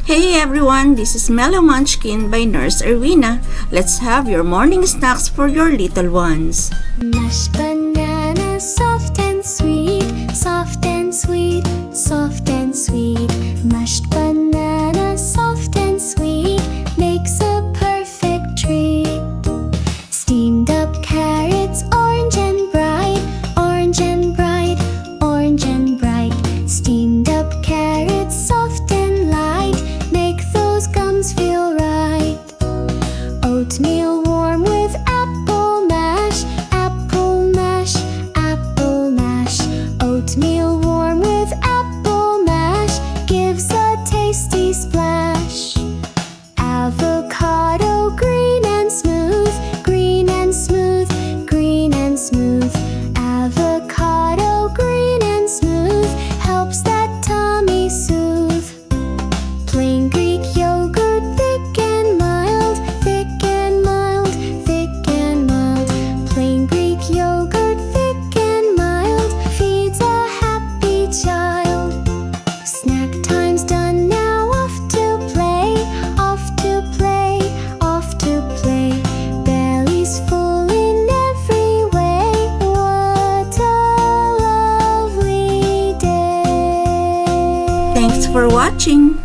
Hey everyone, this is Melo Munchkin by Nurse Erwina. Let's have your morning snacks for your little ones. Mashed banana, soft and sweet, soft and sweet, soft and sweet. Mashed banana, soft and sweet, makes a perfect treat. Steamed up carrots, orange and bright, orange and bright, orange and bright. Steamed up carrots, soft and light, make those gums feel right. Oatmeal warm with apple mash, apple mash, apple mash. Oatmeal warm with apple mash gives a tasty splash. Avocado green and smooth, green and smooth, green and smooth. Avocado green and smooth helps that tummy soothe. Plain Greek yogurt, thick and mild, thick and mild, thick and mild. Plain Greek yogurt, thick and mild, feeds a happy child. Snack time's done now, off to play, off to play, off to play. Belly's full in every way, what a lovely day. Thanks for watching.